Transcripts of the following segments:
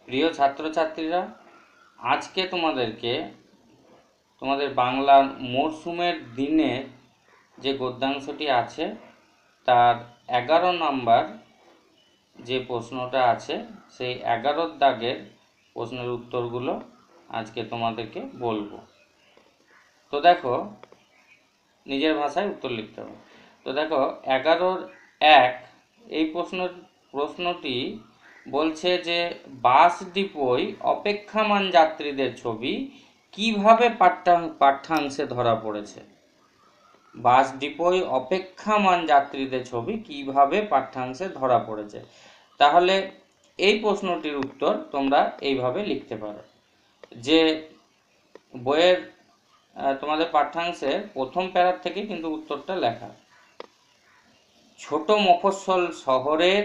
প্রিয় ছাত্রছাত্রীরা, আজকে তোমাদের বাংলার মরশুমের দিনে যে গদ্যাংশটি আছে তার 11 নম্বর যে প্রশ্নটা আছে সেই 11 দাগের প্রশ্নের উত্তরগুলো আজকে তোমাদেরকে বলবো। তো দেখো, নিজের ভাষায় উত্তর লিখতে হবে। তো দেখো, 11-1 এই প্রশ্নটি বলছে যে বাস ডিপোয় অপেক্ষামান যাত্রীদের ছবি কিভাবে পাঠ্যাংশে ধরা পড়েছে। বাস ডিপোয় অপেক্ষামান যাত্রীদের ছবি কিভাবে পাঠ্যাংশে ধরা পড়েছে। তাহলে এই প্রশ্নটির উত্তর তোমরা এইভাবে লিখতে পারো যে বইয়ের তোমাদের পাঠ্যাংশের প্রথম প্যারার থেকে কিন্তু উত্তরটা লেখা। ছোট মফস্বল শহরের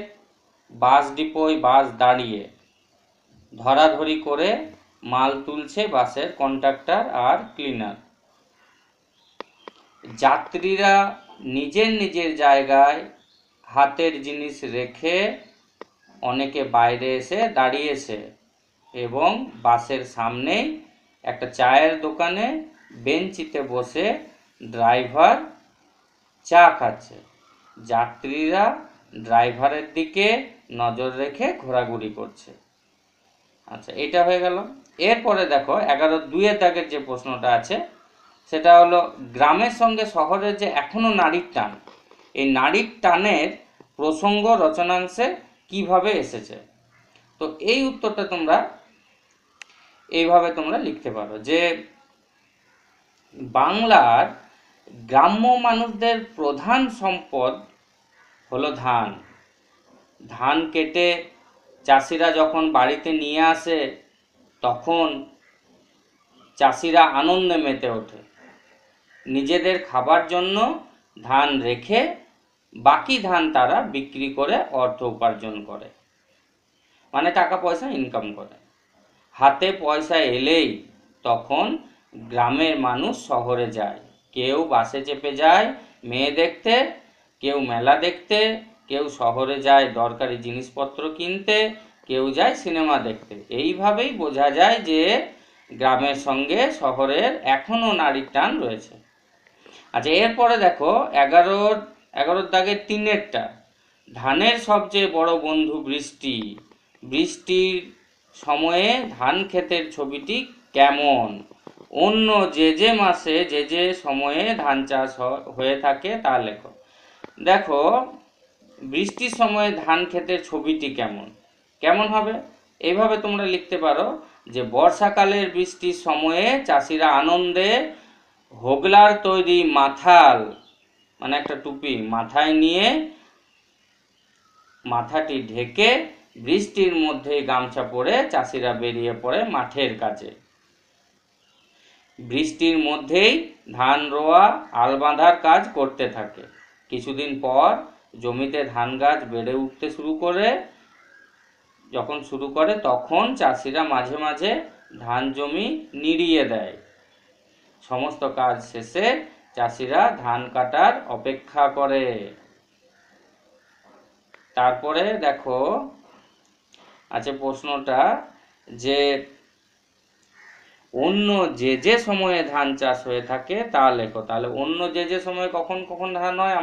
বাস ডিপোয় বাস দাঁড়িয়ে ধরাধরি করে মাল তুলছে বাসের কন্ডাক্টর আর ক্লিনার। যাত্রীরা নিজের নিজের জায়গায় হাতের জিনিস রেখে অনেকে বাইরে এসে দাঁড়িয়েছে এবং বাসের সামনেই একটা চায়ের দোকানে বেঞ্চিতে বসে ড্রাইভার চা খাচ্ছে। যাত্রীরা ড্রাইভারের দিকে নজর রেখে ঘোরাঘুরি করছে। আচ্ছা, এটা হয়ে গেল। এরপরে দেখো 11-2 দাগের যে প্রশ্নটা আছে সেটা হলো গ্রামের সঙ্গে শহরের যে এখনো নারীর টান, এই নারীর টানের প্রসঙ্গ রচনাংশে কিভাবে এসেছে। তো এই উত্তরটা তোমরা এইভাবে তোমরা লিখতে পারো যে বাংলার গ্রাম্য মানুষদের প্রধান সম্পদ হলো ধান। ধান কেটে চাষিরা যখন বাড়িতে নিয়ে আসে তখন চাষিরা আনন্দে মেতে ওঠে। নিজেদের খাবার জন্য ধান রেখে বাকি ধান তারা বিক্রি করে অর্থ উপার্জন করে, মানে টাকা পয়সা ইনকাম করে। হাতে পয়সা এলেই তখন গ্রামের মানুষ শহরে যায়। কেউ বাসে চেপে যায় মেয়ে দেখতে, কেউ মেলা দেখতে, কেউ শহরে যায় দরকারি জিনিসপত্র কিনতে, কেউ যায় সিনেমা দেখতে। এইভাবেই বোঝা যায় যে গ্রামের সঙ্গে শহরের এখনো নারীর টান রয়েছে। আচ্ছা, এরপরে দেখো 11 দাগের 3-এরটা, ধানের সবচেয়ে বড় বন্ধু বৃষ্টি। বৃষ্টির সময়ে ধান ক্ষেতের ছবিটি কেমন। অন্য যে যে মাসে যে যে সময়ে ধান চাষ হয়ে থাকে তা লেখো। দেখো, বৃষ্টির সময়ে ধান ক্ষেতের ছবিটি কেমন কেমন হবে, এইভাবে তোমরা লিখতে পারো যে বর্ষাকালের বৃষ্টির সময়ে চাষিরা আনন্দে হোগলার তৈরি মাথাল, মানে একটা টুপি মাথায় নিয়ে মাথাটি ঢেকে বৃষ্টির মধ্যেই গামছা পরে চাষিরা বেরিয়ে পড়ে মাঠের কাজে। বৃষ্টির মধ্যেই ধান রোয়া আল বাঁধার কাজ করতে থাকে। কিছুদিন পর জমিতে ধান গাছ বেড়ে উঠতে শুরু করে তখন চাষিরা মাঝে মাঝে ধান জমি নিড়িয়ে দেয়। সমস্ত কাজ শেষে চাষিরা ধান কাটার অপেক্ষা করে। তারপরে দেখো আছে প্রশ্নটা যে অন্য যে যে সময়ে ধান চাষ হয়ে থাকে তা লেখো। তাহলে অন্য যে যে সময়ে কখন কখন ধান হয়,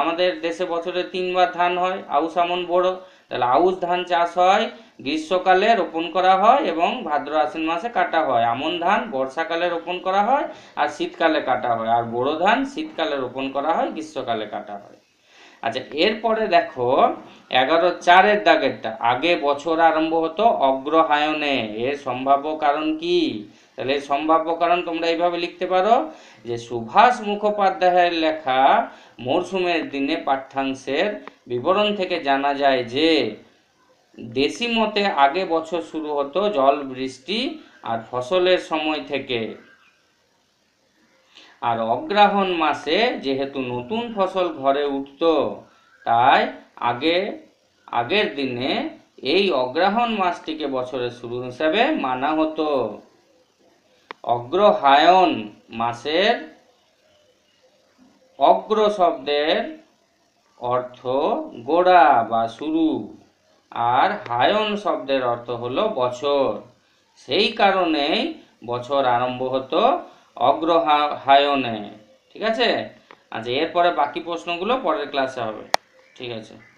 আমাদের দেশে বছরে 3বার ধান হয়, আউশ আমন বোরো। তাহলে আউশ ধান চাষ হয় গ্রীষ্মকালে রোপণ করা হয় এবং ভাদ্র আশ্বিন মাসে কাটা হয়। আমন ধান বর্ষাকালে রোপণ করা হয় আর শীতকালে কাটা হয়, আর বোরো ধান শীতকালে রোপণ করা হয়, গ্রীষ্মকালে কাটা হয়। আচ্ছা, এরপরে দেখো 11-4 দাগেরটা, আগে বছর আরম্ভ হতো অগ্রহায়ণে, এর সম্ভাব্য কারণ কি। তাহলে এর সম্ভাব্য কারণ তোমরা এইভাবে লিখতে পারো যে সুভাষ মুখোপাধ্যায়ের লেখা মরশুমের দিনে পাঠ্যাংশের বিবরণ থেকে জানা যায় যে দেশি মতে আগে বছর শুরু হতো জল বৃষ্টি আর ফসলের সময় থেকে, আর অগ্রহায়ণ মাসে যেহেতু নতুন ফসল ঘরে উঠত তাই আগের দিনে এই অগ্রহায়ণ মাসটিকে বছরের শুরু হিসাবে মানা হতো। অগ্রহায়ণ মাসের অগ্র শব্দের অর্থ গোড়া বা শুরু, আর হায়ন শব্দের অর্থ হলো বছর। সেই কারণেই বছর আরম্ভ হতো অগ্রহায়ণে। ঠিক আছে? আচ্ছা, এরপরে বাকি প্রশ্নগুলো পরের ক্লাসে হবে। ঠিক আছে।